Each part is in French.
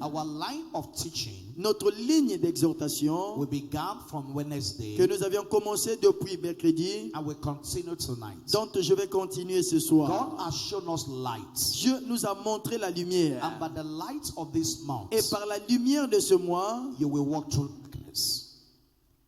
Our line of teaching notre ligne d'exhortation we began from Wednesday que nous avions commencé depuis mercredi, and we continue tonight. dont je vais continuer ce soir. God has shown us light. Dieu nous a montré la lumière. And by the light of this month, Et par la lumière de ce mois, you will walk through darkness.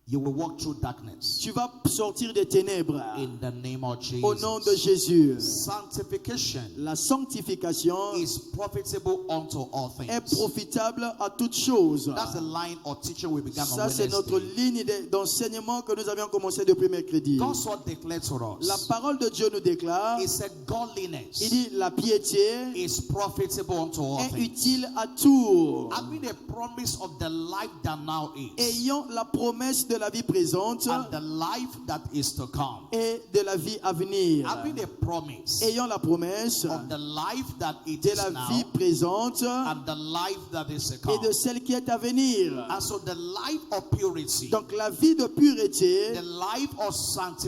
You will walk through darkness. tu vas sortir des ténèbres. In the name of Jesus. Au nom de Jésus. Sanctification La sanctification is profitable unto all things. est profitable à toutes choses. That's the line of teaching we began on Ça, c'est notre Wednesday. ligne d'enseignement que nous avions commencé depuis mercredi. God's word declares to La us. parole de Dieu nous déclare, He said godliness il dit la piété is profitable unto all est things. utile à tout. Having the promise of the life that now is Ayant la promesse de la vie présente and the life that is to come. et de la vie à venir. Having the promise Ayant la promesse of the life that it de is la now vie présente and the life that is to et come. de celle qui est à venir. And so the life of purity, Donc la vie de pureté, the life of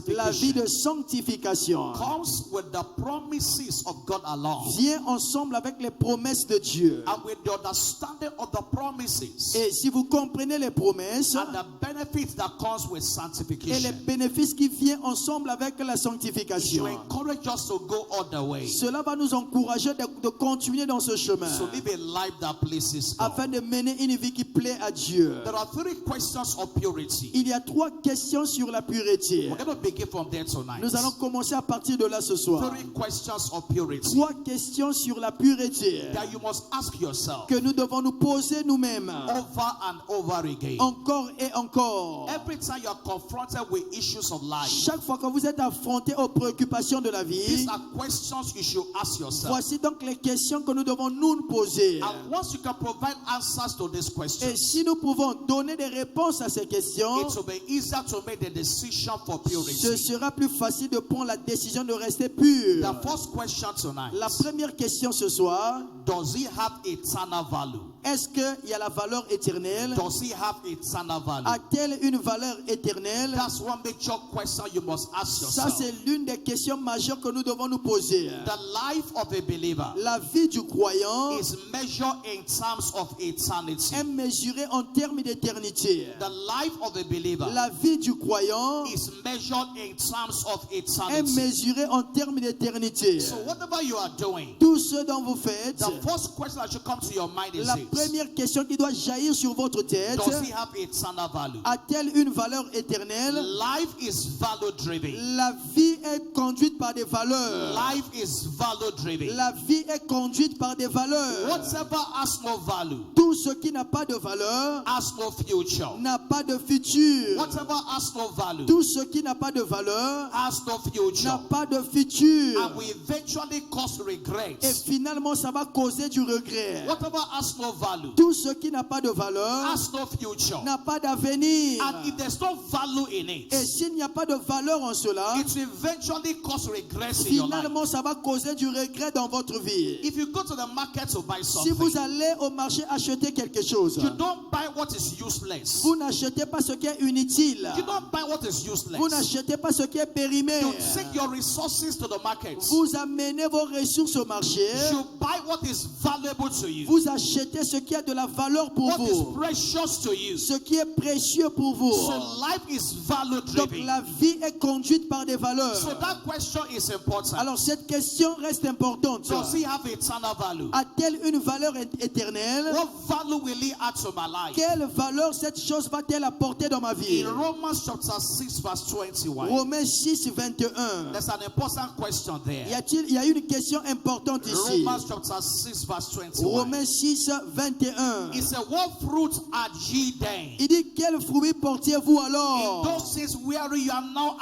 la vie sanctification de sanctification comes with the promises of God alone vient ensemble avec les promesses de Dieu. and with the understanding of the promises Et si vous comprenez les promesses and the benefits that comes with et les sanctification, bénéfices qui viennent ensemble avec la it should sanctification, encourage us to go all the way, cela va nous encourager de continuer dans ce chemin to live a life that pleases afin God. de mener une vie qui plaît à Dieu. There are 3 questions of purity. Il y a 3 questions sur la pureté. We're going to begin from there tonight. Nous allons commencer à partir de là ce soir. 3 questions of purity 3 questions sur la pureté that you must ask yourself que nous devons nous poser nous-mêmes over and over again. encore et encore. Every time you are confronted with issues of life, Chaque fois que vous êtes affronté aux préoccupations de la these vie, are questions you should ask yourself. voici donc les questions que nous devons nous poser. And once you can provide answers to these Et questions, si nous pouvons donner des réponses à ces questions, it will be easier to make the decision for ce purity. sera plus facile de prendre la décision de rester pur. The first question tonight, La première question ce soir, does it have eternal value? est-ce qu'il y a la valeur éternelle? Does it have eternal value? A-t-elle une valeur éternelle? That's one major question you must ask Ça, yourself. c'est l'une des questions majeures que nous devons nous poser. The life of a believer La vie du croyant is measured in terms of eternity. est mesurée en termes d'éternité. The life of a believer La vie du croyant is measured in terms of est eternity. mesurée en termes d'éternité. So whatever you are doing, Tout ce dont vous faites, the first question that should come to your mind is la this: première question qui doit jaillir sur votre tête, does it have eternal value? a-t-elle une valeur éternelle? Life is value driven. La vie est conduite par des valeurs. Life is value driven. La vie est conduite par des valeurs. Whatever has no value Tout ce qui n'a pas de valeur has no future. n'a pas de futur. Whatever has no value Tout ce qui n'a pas de valeur has no n'a future. pas de futur. And will eventually cause Et regrets. finalement, ça va causer du regret. Whatever has no value Tout ce qui n'a pas de valeur has no future. n'a pas d'avenir. And if there's no value in Et it, s'il n'y a pas de valeur en cela, it will eventually cause regrets in your life. finalement, ça va causer du regret dans votre vie. If you go to the market to buy Si vous something, allez au marché acheter quelque chose, you don't buy what is useless. vous n'achetez pas ce qui est inutile. You don't buy what is useless. Vous n'achetez pas ce qui est périmé. You take your resources to the market. Vous amenez vos ressources au marché. You buy what is valuable to you, Vous achetez ce qui a de la valeur pour what is vous. precious to you. Ce qui est précieux pour vous. So life is value Donc driven. la vie est conduite par des valeurs. So that question is important. Alors cette question reste importante. Does it have eternal value? A-t-elle une valeur éternelle? What value will it add to my life? Quelle valeur cette chose va-t-elle apporter dans ma vie? In Romans chapter 6 verse 21, Romains 6, 21. there's an important question there. Il y a une question importante ici. Romans chapter 6 verse 21. Romains 6, 21. It said, what fruit are ye then? Il dit, quel fruit portiez-vous In alors? those things wherein you are now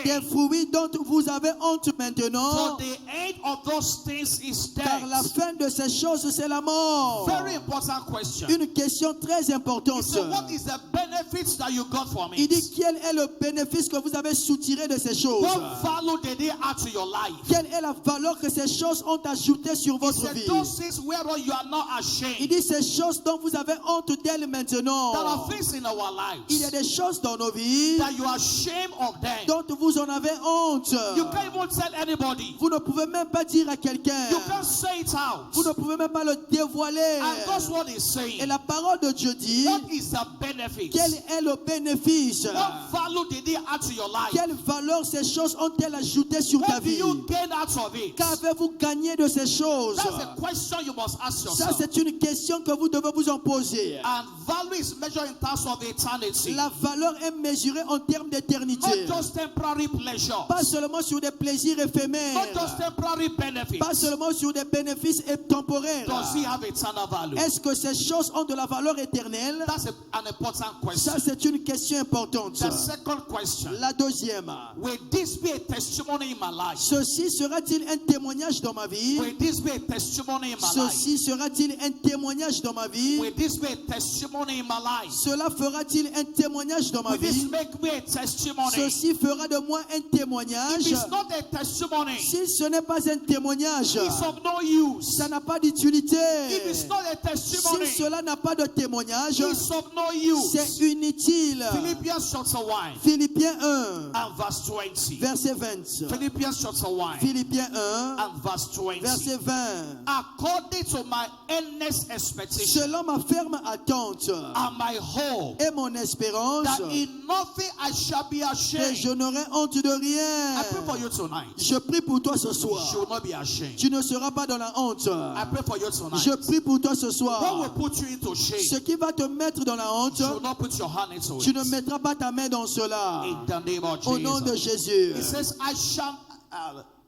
Des ashamed. fruits dont vous avez honte For maintenant. the end of those things is Car la death. fin de ces choses, c'est la mort. Very important question. Une question très He importante. said, what is the benefits that you got from Il it? dit, quel est le bénéfice que vous avez soutiré de ces choses? What value did they add to your life? Quelle est la valeur que ces choses ont ajoutée sur He votre said, vie? those things wherein you are not Il ashamed. dit, ces choses dont vous avez honte d'elles maintenant. There are things in our Il y a lives des choses dans nos vies that you are ashamed of them. dont vous vous en avez honte. You can't even tell anybody. Vous ne pouvez même pas dire à quelqu'un. You can't say it out. Vous ne pouvez même pas le dévoiler. And God's word is Et saying, la parole de Dieu dit, what is the benefit? quel est le bénéfice? What value did it add to your life? Quelle valeur ces choses ont-elles ajouté sur ta What do vie? you gain out of it? Qu'avez-vous gagné de ces choses? That's a question you must ask Ça, yourself. c'est une question que vous devez vous en poser. And value is measured in terms of eternity. La valeur est mesurée en termes d'éternité. Not just temporary pleasure. Pas seulement sur des plaisirs Not éphémères. just temporary benefits. Pas seulement sur des bénéfices temporaires. Does he have eternal value? Est-ce que ces choses ont de la valeur éternelle? That's an important question. Ça, c'est une question importante. The second question. La deuxième. Will this be a testimony in my life? Ceci sera-t-il un témoignage dans ma vie? Will this be a testimony in my life? Ceci sera-t-il un témoignage dans ma vie? Will this be a testimony in my life? Cela fera-t-il un témoignage dans ma Will this vie? make me a testimony? Ceci fera de moi un If témoignage. it's not a testimony, Si ce n'est pas un témoignage, it's of no use. ça n'a pas d'utilité. If it's not a testimony, Si cela n'a pas de témoignage, it's of no use. c'est inutile. Philippians chapter 1 Philippiens 1, and verse 20. verset 20. Philippians chapter 1 Philippiens 1, and verse 20. verset 20. According to my earnest expectation Selon ma ferme attente and my hope, et mon espérance, that in nothing I shall be que ashamed. je n'aurai honte de I pray for rien. you tonight. Je prie pour toi ce You soir. will not be ashamed. Tu ne seras pas dans la honte. I pray for you tonight. Je prie pour toi ce What soir. will put you into Ce shame? qui va te mettre dans la honte, You will not put your hand into tu ne it. mettras pas ta main dans cela. In the name of Au nom de Jesus. Jésus. It says, I shall,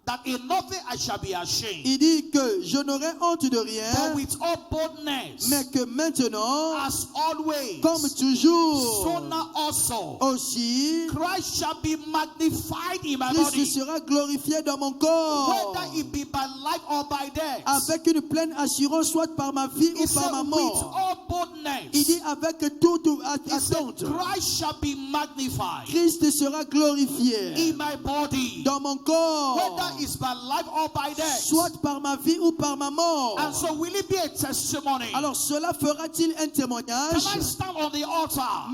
that in nothing I shall be ashamed. Il dit que je n'aurai honte de But rien, with all boldness, mais que maintenant, as always, comme so toujours, now also, aussi, Christ shall be magnified in my Christ body, sera glorifié dans mon corps, whether it be by life or by death. avec une pleine assurance, soit par ma vie He ou said, par ma with mort. all boldness, Il dit avec toute he said, attente, Christ shall be magnified Christ sera glorifié in my body, dans mon corps, whether it's by life or by death. soit par ma vie ou par ma mort. And so will it be a testimony? Alors cela fera-t-il un Can témoignage? I stand on the altar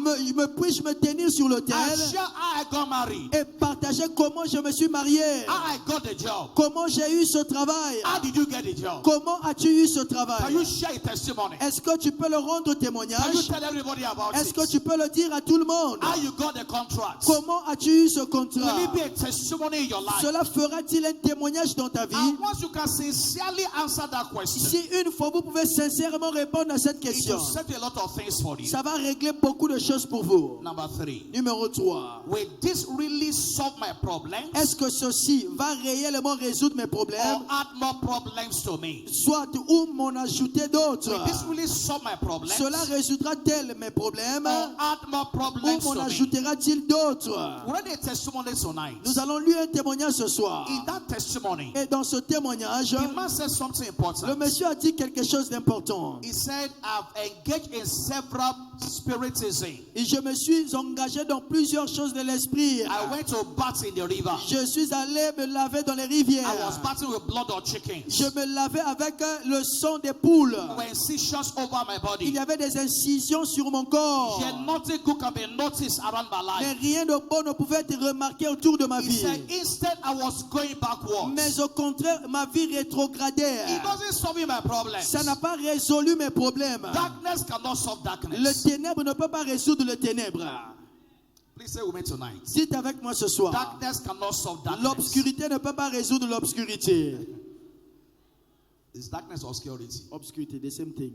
Puis-je me tenir sur and l'autel share how I got married, et partager comment je me suis marié? how I got the job? Comment j'ai eu ce travail? How did you get the job? Comment as-tu eu ce Can travail? you share a testimony? Est-ce que tu peux le rendre Can you témoignage? tell everybody about Est-ce que it? tu peux le dire à tout le monde? How you got the contract? Comment as-tu eu ce Will contrat? it be a testimony in your life? Cela fera-t-il un témoignage dans ta vie? And once you can sincerely answer that question, Si une fois vous pouvez sincèrement répondre à cette it question, will set a lot of things for you. ça va régler beaucoup de choses pour vous. Number 3. Numéro 3. Will this really solve my problem Est-ce que ceci va réellement résoudre mes or problèmes? add more problems to me? Soit ou m'en ajouter d'autres. Will this really solve my problem Cela résoudra-t-elle mes problèmes? or add more Ou problems m'en to me? ajoutera-t-il d'autres? We read a testimony tonight. Nous allons lire un témoignage ce soir. In that testimony, Et dans ce témoignage, the man said something le important. monsieur a dit quelque chose d'important. He said, I've engaged in several spiritism. Et je me suis engagé dans plusieurs choses de l'esprit. I went to bath in the river. Je suis allé me laver dans les I was rivières. bathing with blood of chickens. Je me lavais avec le sang des poules. There were incisions over my Il body. y avait des incisions sur mon corps. Yet nothing good can be noticed around my Mais life. rien de bon ne pouvait être remarqué autour de ma He vie. said, instead I was going backwards. Mais au contraire, ma vie rétrogradait. It doesn't solve my problems. Ça n'a pas résolu mes problèmes. Darkness cannot solve Le darkness. ténèbre ne peut pas résoudre le ténèbre. Please say with me tonight. Dites avec moi ce soir. Darkness cannot solve darkness. L'obscurité ne peut pas résoudre l'obscurité. Is darkness obscurity? Obscurité, the same thing.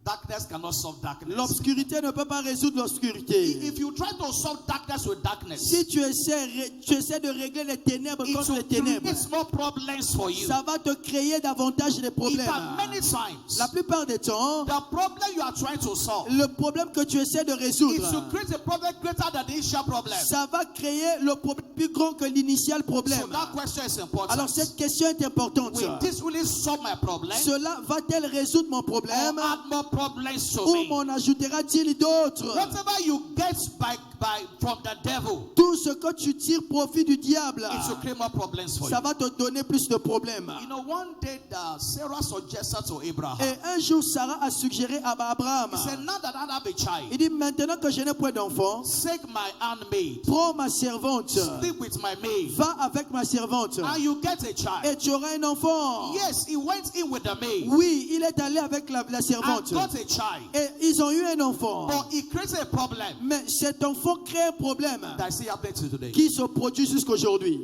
Darkness cannot solve darkness. L'obscurité ne peut pas résoudre l'obscurité. If you try to solve darkness with darkness, Si tu essaies de régler les ténèbres it contre will les ténèbres, create more problems for you. ça va te créer davantage de In problèmes. fact, many times, La plupart des temps, the problem you are trying to solve, le problème que tu essaies de it will résoudre, create a problem greater than the initial problem. ça va créer le problème plus grand que l'initial So problème. that question is important. Alors cette question est importante. Will this really solve my problem Cela va-t-elle résoudre mon or problème add more problems to ou me. m'en ajoutera-t-il d'autres? Whatever you get from the devil, Tout ce que tu tires profit du diable, it will create more problems for ça you. va te donner plus de problèmes. You know, one day Sarah suggested to Abraham, Et un jour, Sarah a suggéré à Abraham, he said, now that I have a child, il dit, maintenant que je n'ai point d'enfant, take my handmaid, prends ma servante, sleep with my maid, va avec ma servante, and you get a child. et tu auras un enfant. Yes, he went in with the maid Oui, il est allé avec la and servante. got a child. Et ils ont eu un enfant. But he created a problem Mais cet enfant crée un problème that is still happening to today. qui se produit jusqu'aujourd'hui.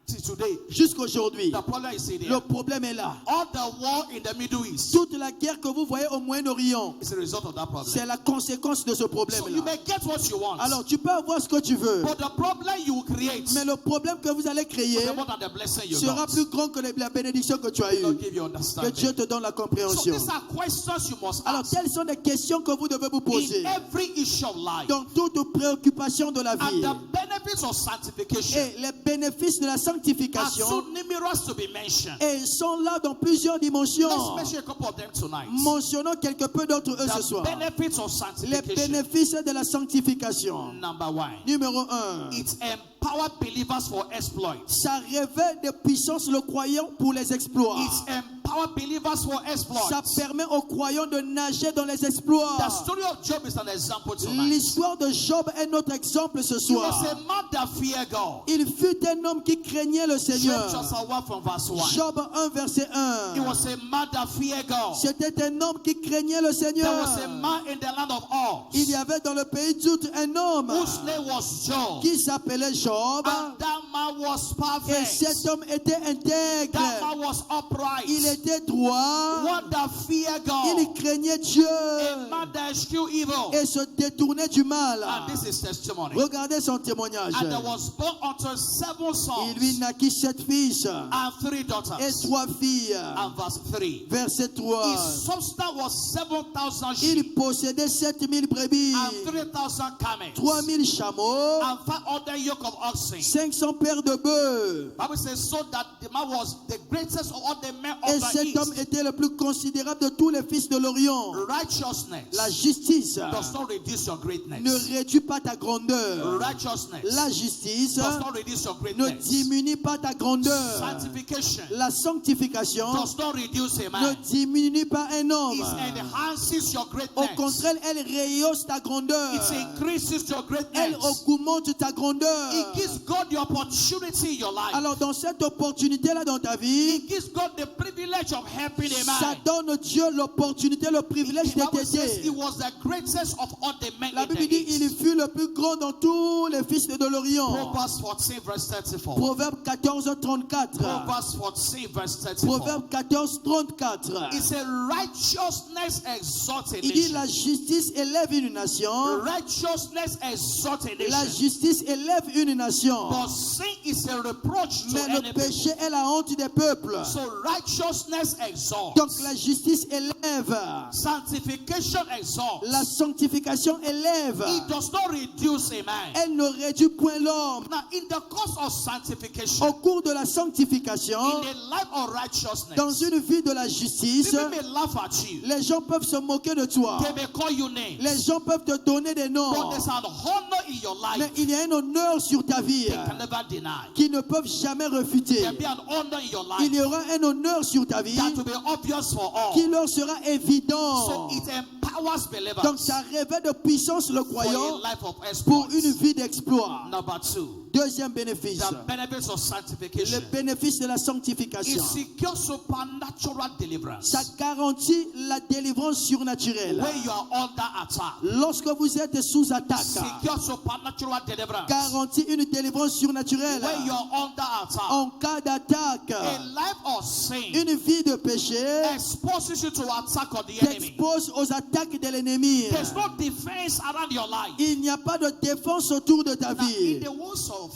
See, today, Jusqu'aujourd'hui, the problem is still le there. problème est là. All the war in the Middle East Toute la guerre que vous voyez au Moyen-Orient, is a result of that problem. c'est la conséquence de ce So you problème-là. may get what you want, Alors, tu peux avoir ce que tu veux, but the problem you will create mais le problème que vous allez créer will be more than the blessing you sera got. plus grand que la bénédiction que tu as God eue. give you Que understanding. Dieu te donne la So compréhension. these are questions you must Alors, ask telles sont des questions que vous devez vous poser in every issue of life. dans toute préoccupation de la And vie. the benefits of sanctification Et les bénéfices de la are sanctification so numerous to be mentioned. et sont là dans plusieurs dimensions. Let's mention a couple of them tonight. Mentionnons quelque peu d'entre eux ce The soir. benefits of Les sanctification. bénéfices de la sanctification. Number one, Numéro 1. it empowers believers for exploits. Ça révèle de puissance le croyant pour les exploits. It empowers believers for exploits. Ça permet aux croyants de nager dans les exploits. The story of Job is an example tonight. L'histoire de Job est notre exemple ce He was soir. a man that feared God. Il fut un homme qui craignait le Job Seigneur. chapter 1 from verse 1. Job 1 verset He 1. was a man that feared God. C'était un homme qui craignait le There Seigneur. was a man in the land of Il Uz y avait dans le pays d'Out un homme whose name was Job. qui s'appelait Job. And that man was Et perfect. cet homme était intègre. That man was upright. Il était droit. One that feared Il God. craignait Dieu. A man that eschewed evil. Et se détournait du mal. And this is testimony. Regardez son témoignage. And there was born unto 7 sons Il lui naquit 7 fils and 3 et daughters. 3 filles. And verse 3. Verset 3. His substance was 7,000 sheep Il possédait 7000 brebis, and 3,000 camels 3000 chameaux, and 500 yoke of oxen. 500 paires de bœufs. Bible says so that the man was the greatest of all the men Et of the cet homme east. était le plus considérable de tous les fils de l'Orient. Righteousness La justice does not reduce your ne greatness. réduit pas ta grandeur. Righteousness La justice does not reduce your ne greatness. diminue pas ta grandeur. Sanctification La sanctification does not reduce a ne man. diminue pas un homme. It enhances your Au greatness. contraire, elle rehausse ta grandeur. It increases your Elle greatness. augmente ta grandeur. It gives God the opportunity in your life. Alors dans cette opportunité-là dans ta vie, It gives God the privilege of helping a ça man. donne Dieu l'opportunité, le privilège The de Bible says he t'aider. was the greatest of all the men La in the Bible dit il east. fut le plus grand dans tous les fils de l'Orient. Proverbs 14 verse 34. Proverbe 14, 34. Proverbs 14 verse 34. Proverbe 14, 34. It says righteousness exalts a Il dit nation. la justice élève une nation. Righteousness exalts a La nation. justice élève une nation. But sin is a reproach to Mais le any people. péché est la honte des peuples. So righteousness exalts. Donc la justice élève. Sanctification exalts. La sanctification élève. It does not reduce a man. Elle ne réduit point l'homme. Now, in the course of sanctification, Au cours de la sanctification, in a life of righteousness, dans une vie de la justice, people may laugh at you. les gens peuvent se moquer de toi. They may call you names. Les gens peuvent te donner des noms. But there's an honor in your Mais life il y a un honneur sur ta vie they can never deny. qu'ils ne peuvent jamais refuter. There'll be an honor in your Il life y aura un honneur sur ta vie that will be obvious for all. qui leur sera So évident. it empowers believers Donc ça révèle de puissance le for croyant a life of pour exploits. une vie d'exploit. Number 2, Deuxième bénéfice, the benefits of le sanctification. bénéfice de la It sanctification. secures supernatural deliverance. Ça garantit la délivrance surnaturelle. When you are under attack, Lorsque vous êtes sous attaque, secure supernatural deliverance. garantit une délivrance surnaturelle. When you are under attack, En cas d'attaque, a life of sin une vie de péché exposes you to attack of the enemy. t'expose aux attaques de l'ennemi. There's no defense around your life. Il n'y a pas de défense autour de ta Now, in vie. the words of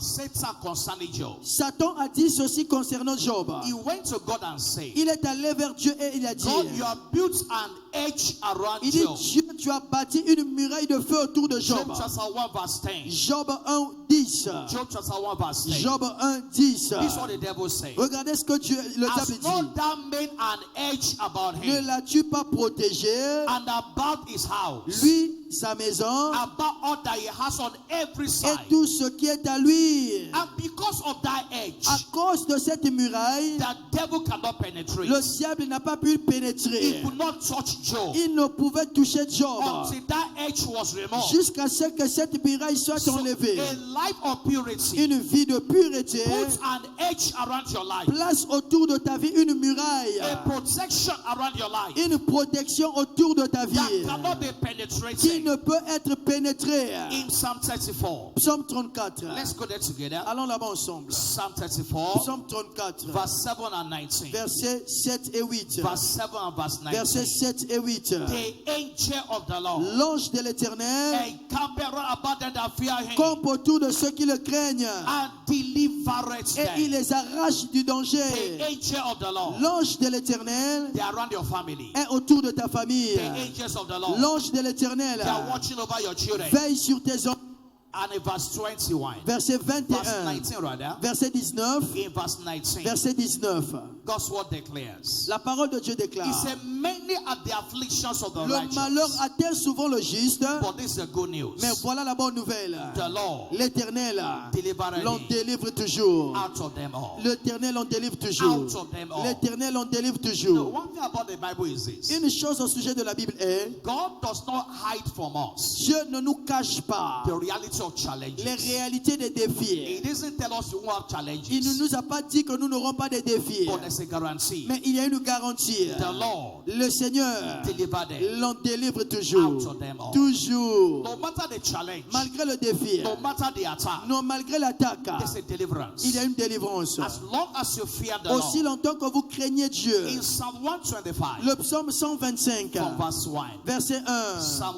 Satan concerning Job, Satan a dit ceci concernant Job. he went to God and said, Il est allé vers Dieu et il a dit, God, you have built an edge around il dit, Job. Dieu, tu as bâti une muraille de feu autour de Job. Job chapter 1 verse 10. Job 1, 10. 10. Job chapter 1 verse 10. Job 1, 10. This is what the devil said. Regardez ce que le diable Has dit. not thou made an edge about Ne him l'as-tu pas protégé, and about his house, lui, sa maison, about all that he has on every et side? tout ce qui est à lui? And because of that edge, À cause de cette muraille, the devil cannot penetrate. le diable n'a pas pu le He pénétrer. could not touch Job Il ne pouvait toucher Job until that edge was removed. jusqu'à ce que cette muraille soit So enlevée. a life of purity Une vie de pureté, puts an edge around your life, place autour de ta vie une muraille, a protection around your life une protection autour de ta that vie cannot be qui penetrated. ne peut être pénétrée. In Psalm 34, Psaume 34. let's go there together. Allons là-bas ensemble. Psalm 34, Psaume 34, verse 7 and 19. versets 7 et 8. Verse 7 and verse 19. Versets 7 et 8. The angel of the Lord L'ange de l'Éternel encampeth round about them that fear him campe autour de ceux qui le craignent and delivereth et il them. les arrache du The danger. angel of the Lord, L'ange de l'Éternel they are around your family. est autour de ta famille. The angels of the Lord, L'ange de l'Éternel they are watching over your children. veille sur tes enfants. And in verse 21, Verset verse 21, 19 rather, verset 19, in verse 19, verset 19. God's word declares, La parole de Dieu he déclare: said, many are the afflictions of the le malheur righteous, atteint souvent le juste, but this is the good news. mais voilà la bonne nouvelle. The Lord L'Éternel delivered l'en him délivre toujours. out of them all. L'Éternel en délivre toujours. Out of them all. L'Éternel en délivre The toujours. one thing about the Bible is this: Une chose au sujet de la Bible est: God does not hide from us Dieu ne nous cache pas the reality of les challenges. réalités des défis. He doesn't tell us we won't have Il ne challenges, nous a pas dit que nous n'aurons pas de défis. but there's a guarantee. Mais il y a une garantie. The Lord Le Seigneur delivered them l'en délivre toujours. out of them all. Toujours. No matter the challenge, Malgré le défi, no matter the attack, non, malgré l'attaque, there's a deliverance. il y a une délivrance. As long as you fear the Aussi Lord. longtemps que vous craignez Dieu. In Psalm 125, Le psaume 125, from verse 1, verset 1. Psalm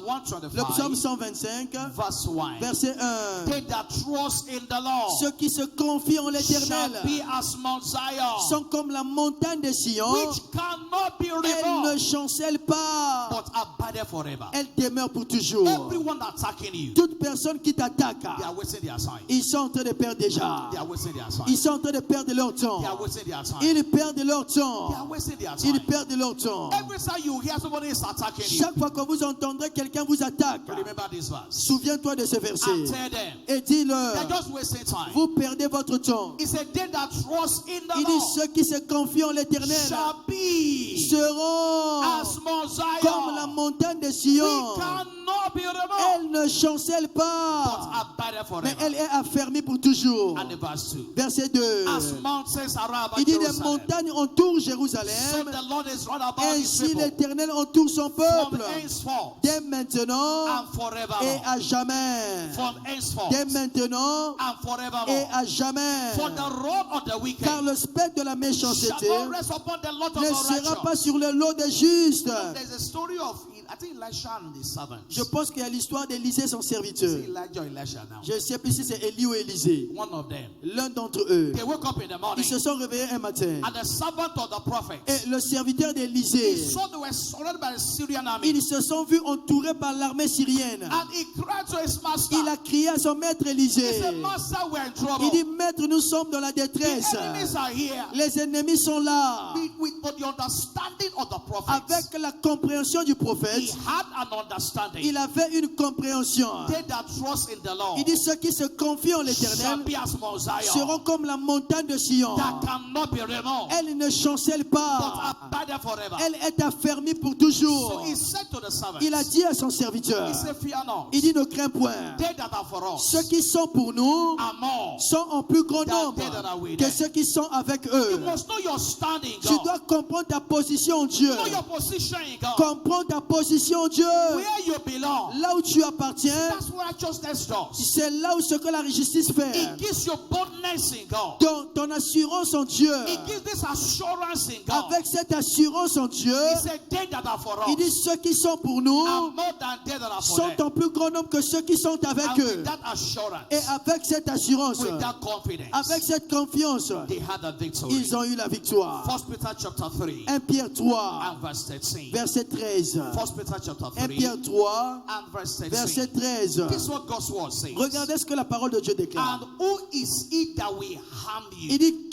Le psaume 125, 125, verse 1, verset 1. they that trust in the Lord Ceux qui se confient en shall l'Éternel be as Mount Zion, sont comme la montagne de Sion. which cannot be Elle ne removed, chancelle pas. but abideth forever. Elle demeure pour toujours. Everyone attacking you, Toute personne qui t'attaque, they are wasting their time. ils sont en train de perdre déjà. They are wasting their time. Ils sont en train de perdre leur temps. They are wasting their time. Ils perdent leur They temps. are wasting their Ils time. perdent leur temps. Every time you hear somebody is attacking you, Chaque fois que vous entendrez quelqu'un vous attaque, remember this verse. souviens-toi de ce And verset tell them, et dis-leur, they're just wasting time. vous perdez votre temps. He said, they that trust in the Il dit, Lord ceux qui se confient en l'Éternel shall be seront as Mount comme la Zion. montagne de We Sion. cannot be removed, Elle ne chancelle but pas, abideth mais forever. elle est affermie pour toujours. And in verse 2, Verset 2. as mountains are around Il dit, les Jerusalem, montagnes entourent so Jérusalem. the Lord is round about his Ainsi people l'Éternel entoure son from peuple henceforth dès maintenant and forevermore. et à jamais. From henceforth Dès maintenant and et forevermore. à jamais. For the road of the Car wicked le spectre de la shall méchanceté not rest upon the lot of ne the sera pas righteous. sur le lot des justes. There's a story of, I think, Elisha and the servants. Je pense qu'il y a l'histoire d'Élisée son serviteur. Elijah or Elisha now. Je ne sais plus si c'est Élie ou Élisée. One of them. L'un d'entre eux. They woke up in the morning, Ils se sont réveillés un matin. and the servant of the prophet, Et le serviteur he d'Élisée, saw they were surrounded by the Syrian army. ils se sont vus entourés par l'armée syrienne. And he cried to his master. Il a crié à son maître He Élisée. said, Master, we're in trouble. Il dit, maître, nous sommes dans la The détresse. enemies are here. Les ennemis sont là. With the understanding of the prophet, Avec la compréhension du he prophète, had an understanding. il avait une compréhension. They that trust in the Lord Il dit, ceux qui se confient en shall l'Éternel be as Mount Zion, seront comme la montagne de Sion. that cannot be removed, Elle ne chancelle but pas. abideth forever. Elle est affermie pour So toujours. he said to the servant, Il a dit à son serviteur, he said, fear not. il dit, ne crains point. They that are for us Ceux qui sont pour nous are more. sont en plus grand That nombre they that are with que them. ceux qui sont avec You eux. must know your standing, Tu God. dois comprendre ta position en Dieu. Know your position in God. Comprends ta position en Dieu. Where you belong. Là où tu appartiens, That's what righteousness does. c'est là où ce que la justice fait. It gives you boldness in God. Ton assurance en Dieu. It gives this assurance in God. Avec cette assurance en Dieu, He said, they that are for il dit us ceux qui sont pour nous are more than they that are for sont them. en plus grand nombre que ceux qui sont avec And eux. with that assurance, Et avec cette assurance, with that confidence, avec cette confiance, they had a victory. ils ont eu la victoire. 1 Peter chapter 3 1 Pierre 3, and verse 13. verset 13. 1 Peter chapter 1 3 Pierre 3, and verse 13. verset 13. This is what God's word says. Regardez ce que la parole de Dieu déclare. And who is it that will harm you? Il dit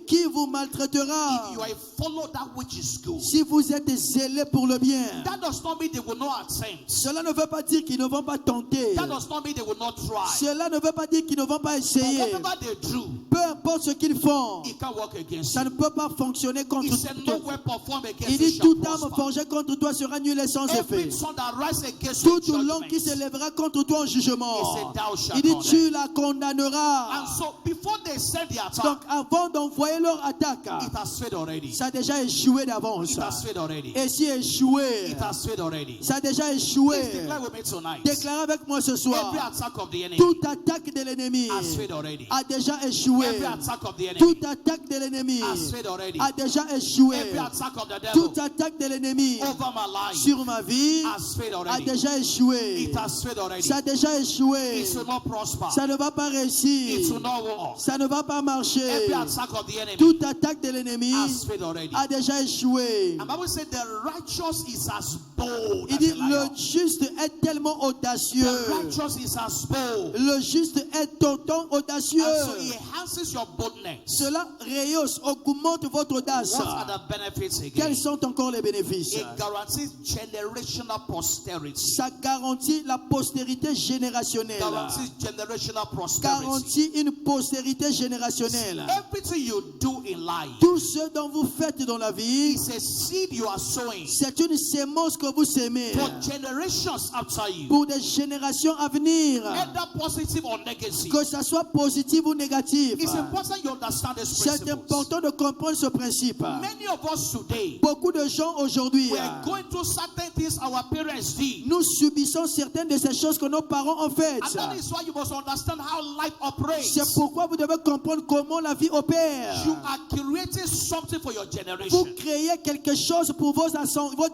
qui vous If maltraitera you are follow that which is good. si vous êtes zélés pour le bien. That does not mean they will not attempt. Cela ne veut pas dire qu'ils ne vont pas tenter. That does not mean they will not try. Cela ne veut pas dire qu'ils ne vont pas But essayer. whatever they do, Peu importe ce qu'ils font, it can work against ça you. ne peut pas fonctionner He contre said, no toi. weapon formed against Il you dit shall toute arme prosper. forgée contre toi sera nulle et sans effet. Every tongue that rises against you in Toute langue qui judgment. s'élèvera contre toi en jugement, He said, thou shalt il dit condemn. tu la And condamneras. so before they send the attack, Donc avant d'envoyer leur attaque, it has failed already. ça a déjà échoué d'avance. It has failed already. Et si échoué, It has failed already. ça a déjà Please échoué. declare with me tonight. Déclarez avec moi ce soir, Every attack of the enemy toute attaque de l'ennemi has failed already. a déjà échoué. Every attack of the enemy Toute attaque de l'ennemi has failed already. a déjà échoué. Every attack of the devil Toute attaque de l'ennemi over my life sur ma vie has failed a already. déjà échoué. It has failed already. Ça a déjà échoué. It will not prosper. Ça ne va pas It réussir. will not work. Ça ne va pas marcher. Every attack of the enemy Toute attaque de l'ennemi has failed already. a déjà échoué. And Bible said the righteous is as bold Il as dit a lion. le juste est tellement audacieux. The righteous is as bold. Le juste est autant audacieux. And so it enhances your boldness. Cela rehausse, augmente votre audace. What are the benefits again? Quels sont encore les bénéfices? It guarantees generational posterity. Ça garantit la postérité générationnelle. Guarantees generational prosperity. Garantit une postérité générationnelle. Everything you do in life Tout ce dont vous faites dans la vie, is a seed you are sowing c'est une sémence que vous sémez for generations after you. pour des générations à venir. Either positive or negative. Que ça soit positif ou négatif. It's important you understand this C'est principle. important de comprendre ce principe. Many of us today, Beaucoup de gens aujourd'hui, we are going through certain things our parents did. nous subissons certaines de ces choses que nos parents ont faites. And that is why you must understand how life operates. C'est pourquoi vous devez comprendre comment la vie opère. You are creating something for your Vous generation. créez quelque chose pour vos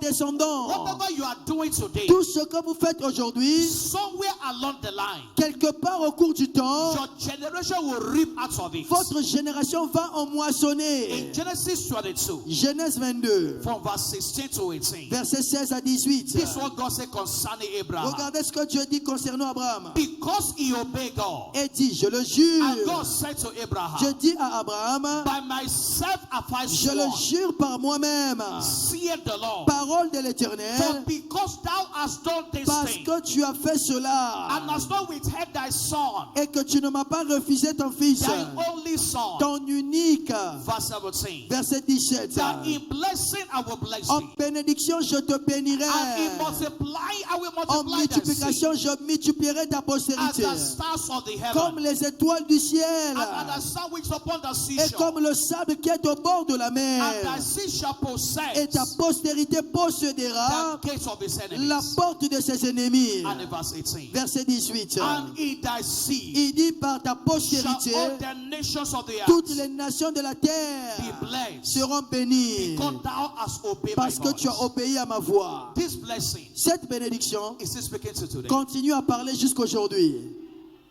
descendants. Whatever you are doing today, Tout ce que vous faites aujourd'hui, somewhere along the line, quelque part au cours du temps, your generation will reap out of it. votre génération va en moissonner. In Genesis 22, Genèse 22, from verse 16 to 18, versets 16 à 18. this is what God said concerning Abraham. Regardez ce que Dieu dit concernant Abraham. Because he obeyed God, Et dit, je le and jure, God said to je Abraham, dis à Abraham, by myself have I je le sworn, jure par moi-même, saith the Lord, parole de for l'Éternel, because thou hast done this parce thing, que tu as fait cela and hast not withheld thy son, et que tu ne m'as pas refusé ton fils, thy only son, ton unique. verse 17, Verset 17. that in blessing I will bless En thee, bénédiction, je te bénirai. and in multiplying I will En multiply thy seed, multiplication, je multiplierai ta as postérité. the stars of the Comme heaven, les étoiles du ciel. and the sun which is upon the Et seashore, comme le sable qui est au bord de la and mer. thy seed shall Et ta possess postérité possédera the gates of his la enemies. porte de ses ennemis. And in verse 18, Verset 18. and in thy seed Il dit par ta shall postérité, all the nations of the toutes earth les nations de la terre be blessed, seront bénies. because thou hast obeyed my Parce que tu as voice. obéi à ma voix. This blessing Cette bénédiction is still speaking to today. continue à parler jusqu'aujourd'hui.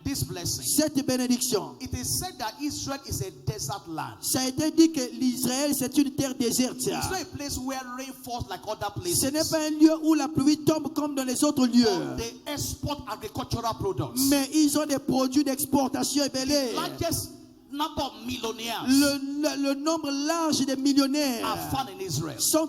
This blessing. Cette bénédiction. It is said that Israel is a desert land. Ça a été dit que l'Israël, c'est une terre déserte. It's not a place where rain falls like other Ce n'est places. pas un lieu où la pluie tombe comme dans les autres lieux. But they export agricultural products. Mais ils ont des produits d'exportation ébellés. Largest number of millionaires Le nombre large de millionnaires are found in Israel. sont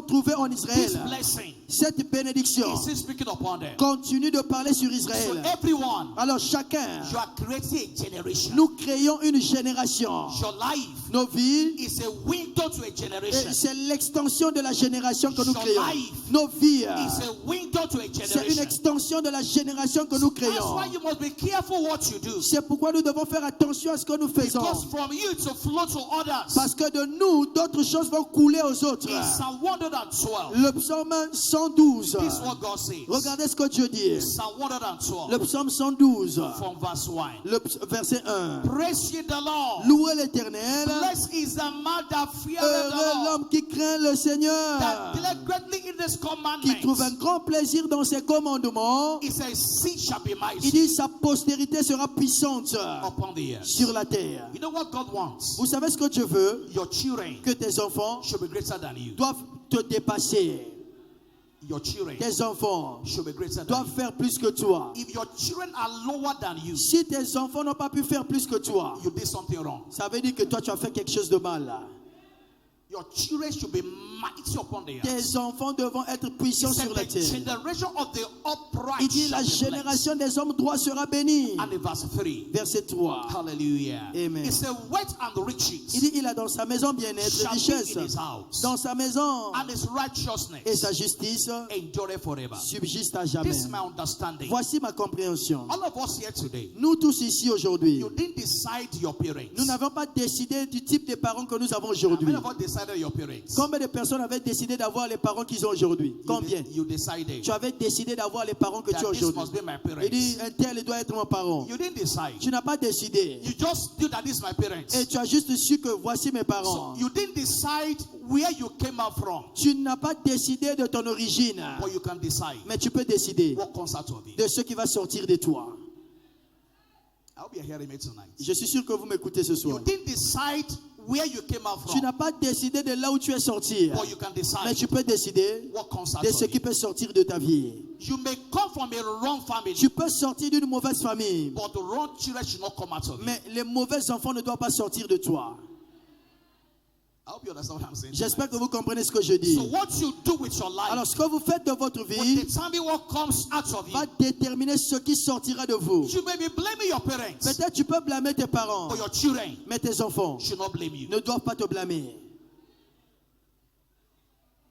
trouvés en This Israël. blessing Cette bénédiction is still speaking upon them. continue de parler sur So Israël. everyone, Alors chacun, you are creating a generation. nous créons une génération. Your life Nos vies, is a window to a generation. c'est l'extension de la génération que nous Your créons. life Nos vies, It's a window to a c'est une generation. extension de la génération que nous That's créons. why you must be careful what you do. C'est pourquoi nous devons faire attention à ce que nous faisons. Because from you to flow to others. Parce que de nous, d'autres choses vont couler aux autres. In Psalm 112, Le psaume 112. this is what God says. Regardez ce que Dieu dit. Psalm 112, Le psaume 112. from verse 1. Verset 1. Praise ye the Lord. Louez l'Éternel. Blessed is the man that feareth Heureux the Lord, l'homme qui craint le Seigneur, that delight greatly in his qui trouve un commandments. grand plaisir dans ses commandements. He says, seed shall be Il mighty dit sa postérité sera puissante upon the earth. sur la terre. You know what God wants? Vous savez ce que Dieu veut? Your children Que tes enfants should be greater than you. doivent te dépasser. your children tes enfants should be greater than doivent you. faire plus que toi. If your children are lower than you, Si tes enfants n'ont pas pu faire plus que toi, you did something wrong. ça veut dire que toi tu as fait quelque chose de mal. Your children should be mighty upon the earth. Tes enfants devront être puissants He said, sur la the terre. generation of the upright Il dit la shall be blessed. génération des hommes droits sera bénie. And in verse 3, Verset 3. hallelujah. Amen. He said, wealth and Il riches dit il a dans sa maison bien-être, shall richesse. be in his house, Dans sa maison and his et righteousness sa justice endure forever. subsiste à jamais. This is my understanding. Voici ma compréhension. All of us here today, Nous tous ici aujourd'hui, you didn't decide your parents. nous n'avons pas décidé du type de parents que nous avons How aujourd'hui. many of us decided your parents? Combien de personnes avaient décidé d'avoir les parents qu'ils ont aujourd'hui? Combien? You decided Tu avais décidé d'avoir les parents que tu as that this aujourd'hui. must be my Il dit, parents. un tel doit être mon parent. You didn't decide. Tu n'as pas décidé. You just knew that this is my Et parents. tu as juste su que voici mes So parents. you didn't decide where you came out from, Tu n'as pas décidé de ton origine. but you can decide Mais tu peux décider what comes out of it. de ce qui va sortir de toi. I hope you're hearing me tonight. Je suis sûr que vous m'écoutez ce You soir. didn't decide where you came out Tu from, n'as pas décidé de là où tu es sorti. but you can Mais decide tu peux décider what comes out de of ce qui it. peut sortir de ta vie. You may come from a wrong family, Tu peux sortir d'une mauvaise famille. but the wrong children should not come out of it. Mais les mauvais enfants ne doivent pas sortir de toi. I hope you understand what I'm saying. J'espère tonight. que vous comprenez ce que je dis. So what you do with your life Alors, ce que vous faites de votre will vie determine what comes out of va you. déterminer ce qui sortira de vous. You may be blaming your parents, Peut-être tu peux blâmer tes parents, but your children mais tes enfants should not blame you. ne doivent pas te blâmer.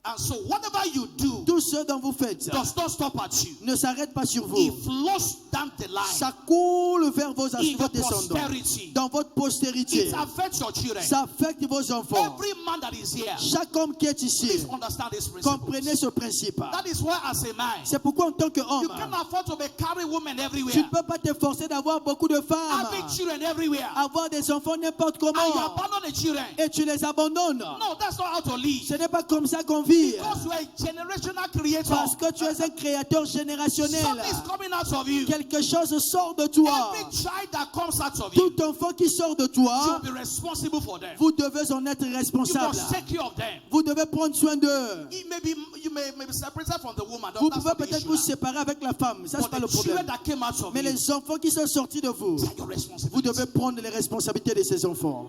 And so whatever you do Tout ce dont vous faites does not stop at you. ne s'arrête pas sur It vous. flows down the line. Ça coule vers vos In vos the descendants, posterity. dans votre postérité. It affects your children. Ça affecte vos enfants. Every man that is here, Chaque homme qui est ici, please understand this principle. comprenez ce principe. That is why as a man, C'est pourquoi en tant you qu'homme, can't afford to be carrying women tu everywhere, ne peux pas te forcer d'avoir beaucoup de femmes, having children everywhere, avoir des enfants n'importe and you comment, abandon the children. et tu les abandonnes. No, that's not how to live. Ce n'est pas comme ça qu'on vit. Because you are a generational creator. Parce que tu es un créateur générationnel. Something is coming out of you. Quelque chose sort de toi. Every child that comes out of you, Tout enfant qui sort de you toi, will be responsible for them. vous devez en être You responsable. must take care of them. Vous devez prendre soin d'eux. You may be separated from the woman. Vous That's pouvez not the peut-être issue vous now. séparer avec la femme. Ça, c'est But pas le the children problème. that came out of Mais you, les enfants qui sont sortis de vous, they are your vous responsibility. devez prendre les responsabilités de ces enfants.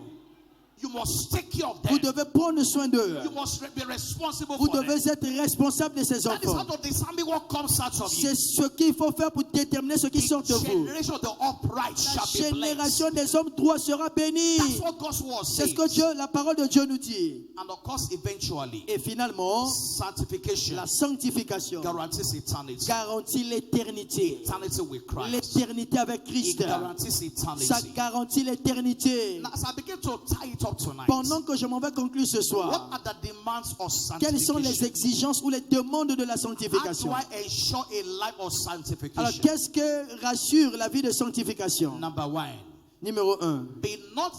You must take care of Vous them. devez prendre soin d'eux. You must be responsible Vous for them. devez être responsable de ces That is how enfants. to determine what comes out of you. C'est ce qu'il faut faire pour déterminer ce qui sort de The vous. generation of the upright La shall be blessed. génération des hommes droits sera bénie. That's what God's word C'est says. ce que Dieu, la parole de Dieu nous dit. And of course, eventually, Et finalement, sanctification la sanctification guarantees eternity. garantit l'éternité. Eternity with Christ. L'éternité avec It Christ. guarantees Ça eternity. garantit l'éternité. Now, as I begin to tie it up tonight, Pendant que je m'en vais conclure ce what soir, are the demands of quelles sont les sanctification? exigences ou les demandes de la How do sanctification? I ensure a life of Alors, sanctification? qu'est-ce que rassure la vie de sanctification? Number one, Numéro 1. be not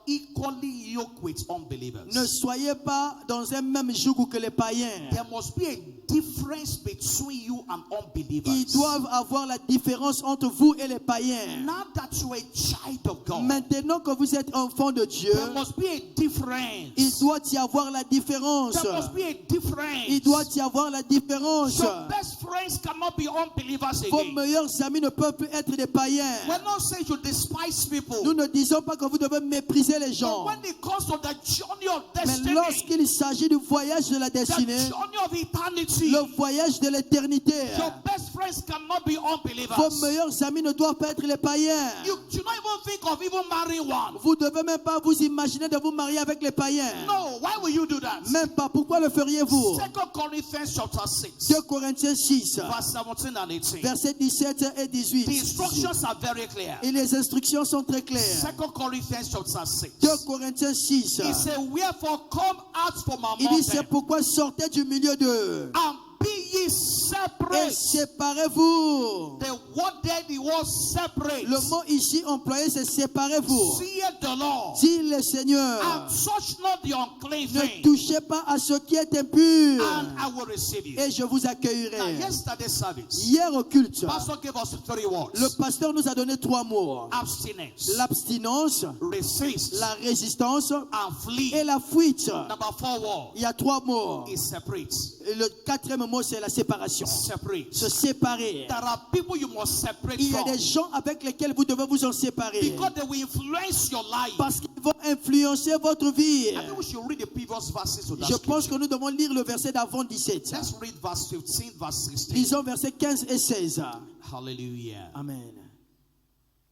unequally yoked with unbelievers. Ne soyez pas dans un même joug que les païens. There must be a difference between you and unbelievers. Ils doivent avoir la différence entre vous et les païens. Now that you are a child of God, Maintenant que vous êtes enfant de Dieu, there must be a difference. il doit y avoir la différence. There must be a difference. Il doit y avoir la différence. Your best friends cannot be unbelievers Vos again. meilleurs amis ne peuvent plus être des païens. We're not saying you despise people. Nous ne disons pas que vous devez mépriser les But gens. when it comes to the journey of Mais destiny, lorsqu'il s'agit du voyage de la the destinée, journey of eternity, le voyage de l'éternité, your best friends cannot be unbelievers. vos meilleurs amis ne doivent pas être les païens. You do not even think of even marrying one. Vous ne devez même pas vous imaginer de vous marier avec les païens. No, why will you do that? Même pas. Pourquoi le feriez-vous? 2 Corinthians chapter 6, 2 Corinthiens 6, verse 17 and 18. versets 17 et The 18. instructions are very clear. Et les instructions sont très claires. 2 Corinthians chapter 6. 2 Corinthiens 6. He said, wherefore come out from Il among dit, c'est them pourquoi sortez du milieu d'eux and be ye et separate. séparez-vous. The word there, the word separate. Le mot ici employé, c'est séparez-vous. Saith the Lord, Dit le Seigneur, and touch not the unclean ne thing, touchez pas à ce qui est impur and I will receive you. et je vous Now, accueillerai. yesterday's service, Hier au culte, Pastor gave us 3 words. le pasteur nous a donné 3 mots. Abstinence, L'abstinence, resist, la résistance and flee. et la fuite. Number 4 word Il y a 3 mots. is separate. Et le 4e mot, c'est la séparation. Separate. Se séparer. There are people you must separate Il y a from des gens avec lesquels vous devez vous en séparer. because they will influence your life. Parce qu'ils vont influencer votre vie. I think we should read the previous verses to that Je pense scripture. que nous devons lire le verset d'avant 17. Let's read verse 15, verse 16. Lisons versets 15 et 16. Hallelujah. Amen.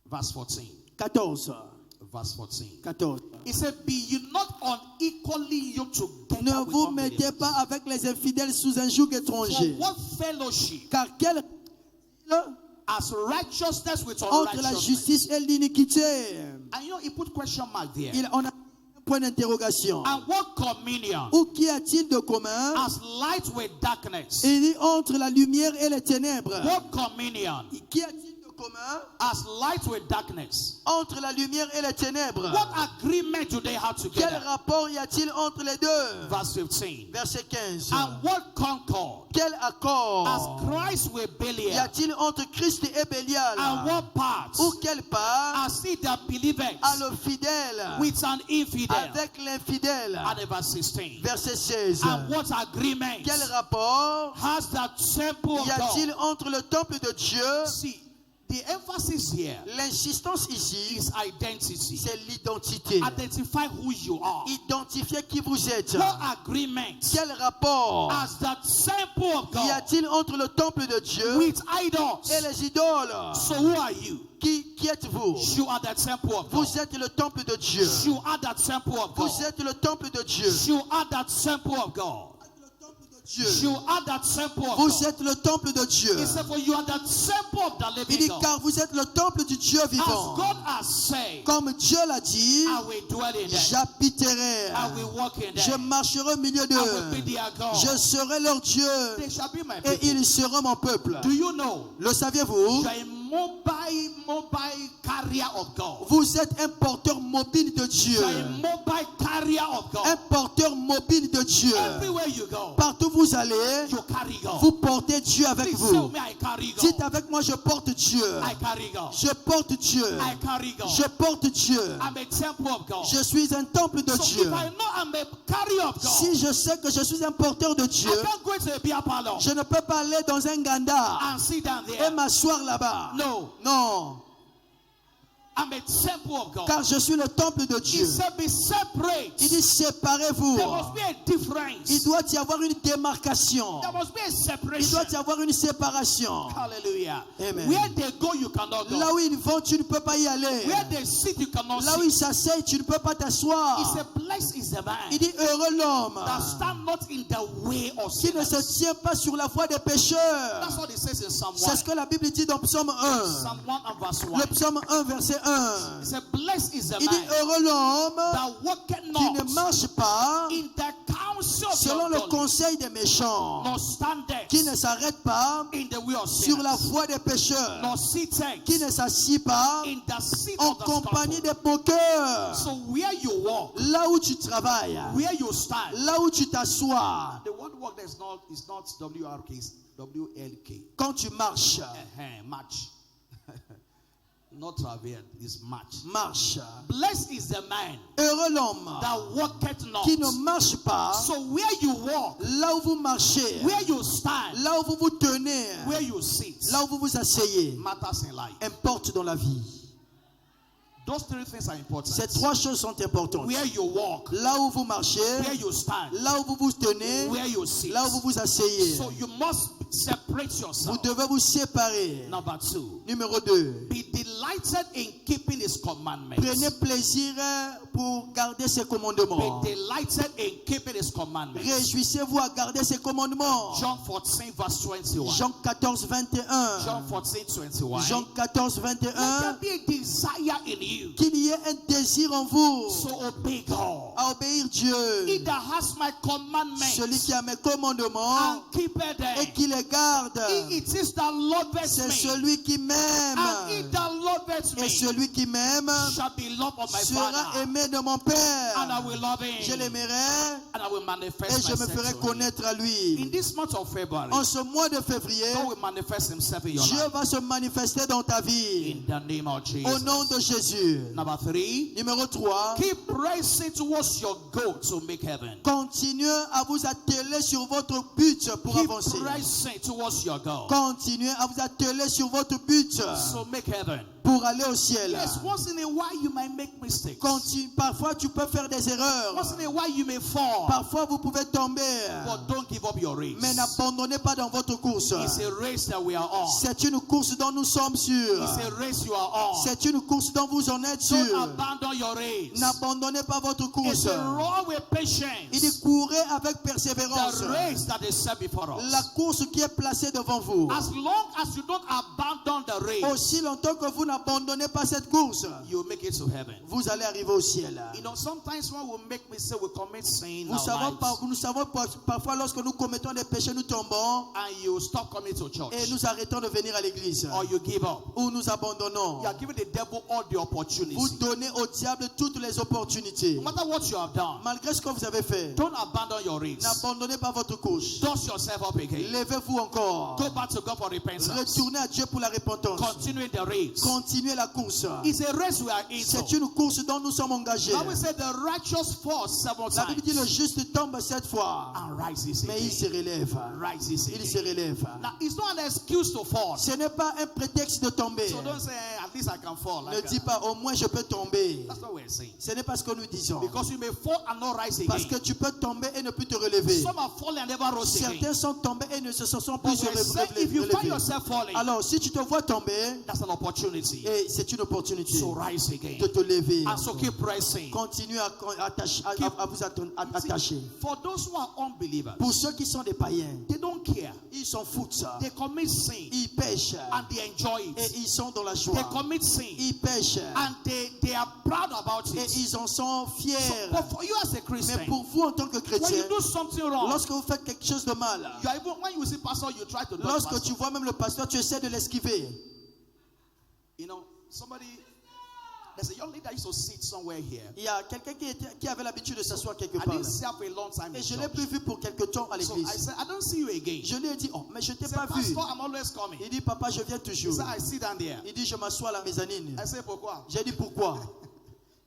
Verse 14. 14. Verse 14. 14. He said, be ye not unequally yoked together Ne with vous unbelievers. mettez pas avec les infidèles sous un joug For étranger. what fellowship Car quel as righteousness with entre la unrighteousness? justice et l'iniquité? And you know, he put question mark there. On a un point d'interrogation. And what communion Ou qu'y a-t-il de commun? as light with darkness? Il dit entre la lumière et les ténèbres. What communion Qu'y a-t-il de commun as light with darkness? entre la lumière et les ténèbres? What agreement do they have Quel together? rapport y a-t-il entre les deux? Verse 15. Verset 15. And what concord Quel accord as Christ with y Belial? a-t-il entre Christ et Bélial? And what part Ou quelle part as he that believeth à le fidèle with an infidel? avec l'infidèle? And verse 16. Verset 16. And what agreement Quel rapport has that temple of y a-t-il God? entre le temple de Dieu? See, the emphasis here L'insistance ici, is identity. c'est l'identité. Identify who you are. Identifiez qui vous êtes. What agreement Quel rapport has that temple of y God a-t-il entre le temple de Dieu with idols? et les idoles? So who are you? Qui êtes-vous? You are the temple of God. Vous êtes le temple de Dieu. You are the temple of God. Vous êtes le temple de Dieu. You are the temple of God. Dieu. You are the temple of Vous God. êtes le temple de Dieu. He said, for you are the temple of the Il living dit God. car vous êtes le temple du Dieu As vivant. God has said, Comme Dieu l'a dit, I will dwell in them. j'habiterai. I will walk in Je them. marcherai au milieu I will be d'eux. their God. Je serai leur Dieu They shall be my et people. ils seront mon peuple. Do you know? Le saviez-vous? You are a mobile carrier of God. Vous êtes un porteur mobile de Dieu. You are a mobile carrier of Un God. porteur mobile de Dieu. Everywhere you go, Partout où vous allez, you carry God. vous portez Dieu avec Please tell vous. me I carry Dites God. avec moi, je porte Dieu. I carry God. Je porte Dieu. I carry God. Je porte Dieu. I'm a temple of God. Je suis un temple de So Dieu. if I know I'm a carrier of God, Si je sais que je suis un porteur de Dieu, I can't go to a beer parlor je ne peux pas aller dans un ganda and sit down et there. m'asseoir là-bas. No, Non, I'm a temple of God. car je suis le temple de He Dieu. said, be separate. Il dit séparez-vous. There must be a difference. Il doit y avoir une démarcation. There must be a Il separation. doit y avoir une séparation. Hallelujah. Amen. Where they go, you cannot go. Là où ils vont, tu ne peux pas y aller. Where they sit, you cannot Là où sit. ils s'asseyent, tu ne peux pas He t'asseoir. said, blessed is the man Il dit heureux l'homme that stand not in the way of qui ne se sinners. tient pas sur la voie des pécheurs. That's what it says in Psalm 1. C'est ce que la Bible dit dans Psaume 1. Psalm 1 and verse 1. Le Psaume 1, verset 1. He said, blessed is the Il dit man heureux l'homme that walketh qui ne not marche pas in the counsel of selon the le ungodly, conseil des méchants, nor standeth qui ne s'arrête pas in the way of sur la sinners, voie des pécheurs, nor sitteth qui ne s'assit pas in the seat en of the compagnie scornful. des moqueurs. So where you walk, Là où tu travailles, where you stand, là où tu t'assois, the word work there is not WRK, it's WLK. quand tu marches, Match. Not travel, it's match. marche. Blessed is the man Heureux l'homme that walketh not. qui ne marche pas So where you walk, là où vous marchez, where you stand, là où vous vous tenez, where you sit, là où vous vous asseyez, matters in life. importe dans la vie. Those three things are important. Ces trois choses sont importantes. Where you walk, Là où vous marchez, where you stand, là où vous vous tenez, where you sit. là où vous vous asseyez. So you must separate Vous yourself. devez vous séparer. Number 2, Numéro 2. be delighted in keeping his commandments. Prenez plaisir pour garder ses commandements. Be delighted in keeping his commandments. Réjouissez-vous à garder ses commandements. John 14 verse 21. Jean 14, 21. John 14, 21. Jean 14, Let there 21. be a desire in you. Qu'il y ait un désir en vous So obey God. à obéir Dieu. He that has my commandments Celui qui a mes commandements and keepeth et them, qui les garde, he it is that loveth c'est me. celui qui m'aime. m'aime. And he that loveth Et me celui qui m'aime shall be loved of my sera Father. aimé de mon Père. And I will love Je him. l'aimerai And I will et manifest je me myself ferai to him. connaître à lui. In this month of February, En ce mois de février, God will manifest himself in your Dieu life. va se manifester dans ta vie. In the name of Au Jesus. nom de Jésus. Number 3, Numéro 3. keep pressing towards your goal to make heaven. Continuez à vous atteler sur votre but pour Keep avancer. pressing towards your goal Continuez à vous atteler sur votre but to make heaven. pour aller au ciel. Yes, once in a while you might make mistakes. Parfois tu peux faire des erreurs. Once in a while you may fall. Parfois vous pouvez tomber. But don't give up your race. Mais n'abandonnez pas dans votre course. It's a race that we are on. C'est une course dont nous sommes sûrs. It's a race you are on. C'est une course dont vous en êtes Don't sûrs. abandon your race. N'abandonnez pas votre course. It's a run with Il patience. dit courez avec persévérance. The race that is set before La us. course qui est placée devant vous. As long as you don't abandon the race, Aussi longtemps que vous n'abandonnez pas cette course, you make it to heaven. vous allez arriver au ciel. You know, sometimes when we make mistakes, we commit sin in Nous our savons, lives, parfois lorsque nous commettons des péchés, nous tombons and you stop coming to church, et nous arrêtons de venir à l'église. or you give up. Ou nous abandonnons. You are giving the devil all the opportunities. Vous donnez au diable toutes les opportunités. No matter what you have done, Malgré ce que vous avez fait, don't abandon your race. n'abandonnez pas votre course. Dust yourself up again. Levez-vous encore. Go back to God for repentance. Retournez à Dieu pour la repentance. Continue the race. Continuez la course. It's a race we are in. C'est une course dont nous sommes engagés. Now we say the righteous fall 7 La Bible dit le times juste tombe 7 fois, and rises mais il se again. relève. Rises Il se again. relève. Now it's not an excuse to fall. Ce n'est pas un prétexte de tomber. So don't say at least I can fall. Ne Like dis pas au moins je peux tomber. that's what we're saying. Ce n'est pas ce que nous disons. Because you may fall and not rise Parce again. que tu peux tomber et ne plus te relever. Some have fallen and never rose again. Certains sont tombés et ne se sont But plus we're saying if you find relevés. yourself falling, Alors si tu te vois tomber, that's an opportunity et c'est une opportunité to rise again. de te lever. And so keep pressing. Continuez à vous attacher. For those who are unbelievers, Pour ceux qui sont des païens, they don't care. ils s'en foutent ça. They commit sin Ils pêchent and they enjoy et it. ils sont dans la They joie. commit sin Ils pêchent and they are proud about et it. ils en sont fiers. But for you as a Mais Christian, pour vous en tant que when chrétien, you do something wrong, lorsque vous faites quelque chose de mal, you are even, when you see pastor, you try to dodge lorsque pastor. tu vois même le pasteur, tu essaies de l'esquiver. You know, there's a young lady that used to sit somewhere here. Il y a quelqu'un qui avait l'habitude de s'asseoir quelque I part. didn't see her for a long time in Et je l'ai church. plus vu pour quelque temps à So I l'église. said, I don't see you again. Je lui ai dit, oh, mais je He t'ai said, pas vu. Pastor, I'm always coming. Il dit, papa, je viens He toujours. said, I sit down there. Il dit, je m'assois à la mezzanine. I said, pourquoi? J'ai dit, pourquoi?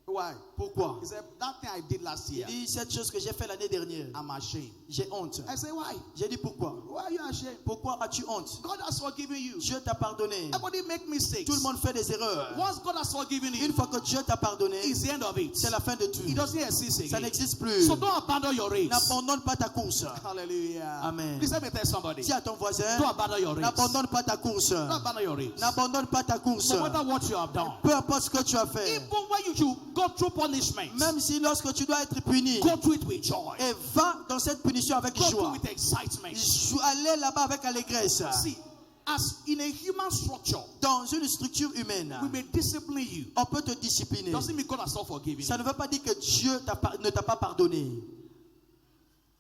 Why? Pourquoi? He said, that thing I did last Il year, dit, cette chose que j'ai fait l'année dernière, I'm ashamed. j'ai honte. I said, why? J'ai dit, pourquoi? Why are you ashamed? Pourquoi as-tu honte? God has forgiven you. Dieu t'a pardonné. Everybody make mistakes. Tout le monde fait des erreurs. Once God has forgiven Une you, fois que Dieu t'a pardonné, it's the end of it. c'est la fin de tout. It doesn't exist Ça again. n'existe plus. So don't abandon your race. N'abandonne pas ta course. Hallelujah. Amen. Please let me tell somebody. Dis à ton voisin, Don't abandon your race. n'abandonne pas ta course. Don't abandon your race. N'abandonne pas ta course. No matter what you have done. Peu importe ce que tu as fait. Even when you should go through punishment, Même si lorsque tu dois être puni, go through it with joy. et va dans cette punition avec Go through joie. with excitement. Allez là-bas avec allégresse. See, as in a human structure, Dans une structure humaine, we may discipline you. on peut te discipliner. Doesn't mean God has not forgiven Ça you. ne veut pas dire que Dieu ne t'a pas pardonné.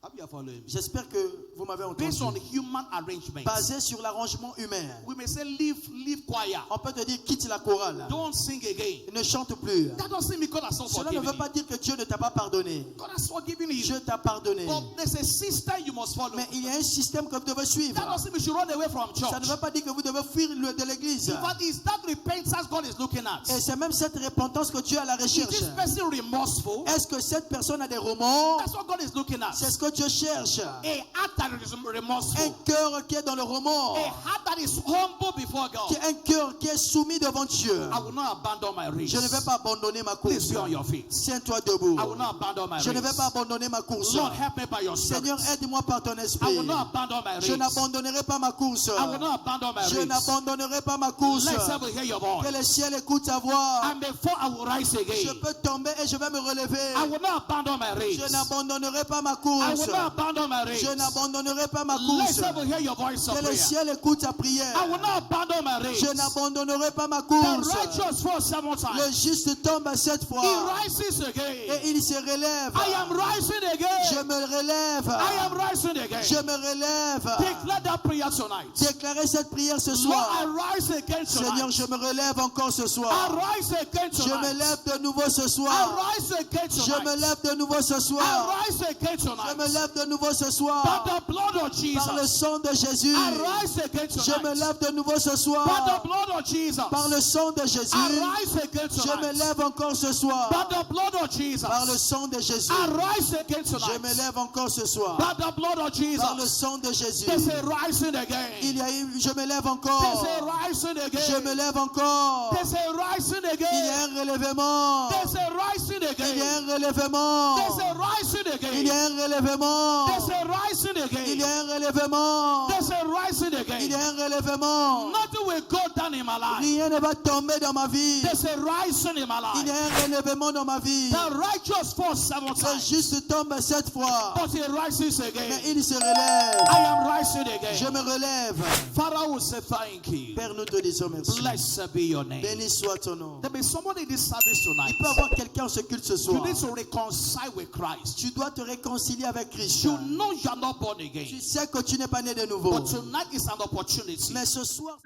Hope you are following me. J'espère que vous m'avez Based on entendu. human arrangements, Basé sur l'arrangement humain, we may say leave choir. on peut te dire quitte la chorale. Don't sing again. Ne chante plus. That doesn't mean God has not Cela ne forgiven veut pas you. dire que Dieu ne t'a pas pardonné. God has forgiven you. Dieu t'a pardonné. But there's a system you must follow. Mais il y a un système que vous devez suivre. That doesn't mean you should run away from church. Ça ne veut pas dire que vous devez fuir de l'église. In fact, it's that repentance God is looking at. Et c'est même cette repentance que Dieu est à la Is recherche. this person remorseful? Est-ce que cette personne a des remords? That's what God is looking at. C'est ce que Dieu cherche. A heart that is Un remorseful. cœur qui est dans le remords. A heart that is humble before God. Un cœur qui est soumis devant Dieu. I will not abandon my race. Je ne vais pas abandonner ma Please course. be on your feet. Tiens-toi debout. I will not abandon my Je ne vais pas race. abandonner ma course. Lord, help me by your spirit. Seigneur, aide-moi par ton I esprit. will not abandon my Je race. n'abandonnerai pas ma course. I will not abandon my Je race. n'abandonnerai pas ma course. Let's heaven hear your Que voice. le ciel écoute ta voix. And before I will rise Je again, peux tomber et je vais me relever. I will not abandon my Je race. n'abandonnerai pas ma I course. will not abandon my race. Je n'abandonnerai pas ma Let course. heaven hear your voice of Que le prayer. ciel écoute ta prière. I will not abandon my race. Je n'abandonnerai pas ma The course. righteous fall 7 Le times. juste tombe 7 fois. He rises Et again. il se relève. I am rising Je again. me relève. I am rising again. Je me relève. Declare that prayer tonight. Déclarez cette prière ce Lord, soir. I rise again Seigneur, tonight. je me relève encore ce I soir. rise again Je me tonight. lève de nouveau ce I soir. rise again Je me tonight. lève de nouveau ce I soir. rise again Je me tonight. lève de nouveau ce By soir. the blood of Par le Jesus. sang de Jésus. I rise again Je me tonight. lève de nouveau ce By the soir. blood of Jesus. Par le sang de Jésus. I rise again Je me tonight. lève encore ce soir. By the blood of Jesus. Par le sang de Jésus. I rise again Je me tonight. lève encore ce soir. By the blood of Par le Jesus. sang de Jésus. There's a rising again. Je me lève There's encore. a rising Je me again. lève encore. There's a rising Il y a again. un relèvement. There's a rising Il y a again. un relèvement. There's a rising Il y a again. un relèvement. There's a rising Il y a again. un relèvement. There's a rising Il y again. a un relèvement. Nothing will go down in my life. Rien ne va tomber dans ma vie. There's a rising in my Il y life. a un relèvement dans ma vie. The righteous fall 7 Le times, juste tombe 7 fois. but he rises Mais again. il se relève. I am rising Je again. me relève. Father will say thank you. Père, nous te disons merci. Blessed be your name. Béni soit ton nom. There may be someone in this service tonight. Il peut y avoir quelqu'un en ce culte ce You soir. need to reconcile with Christ. Tu dois te réconcilier avec Christ. You know you are not born Tu again. sais que tu n'es pas né de nouveau. But tonight is an opportunity. Mais ce soir,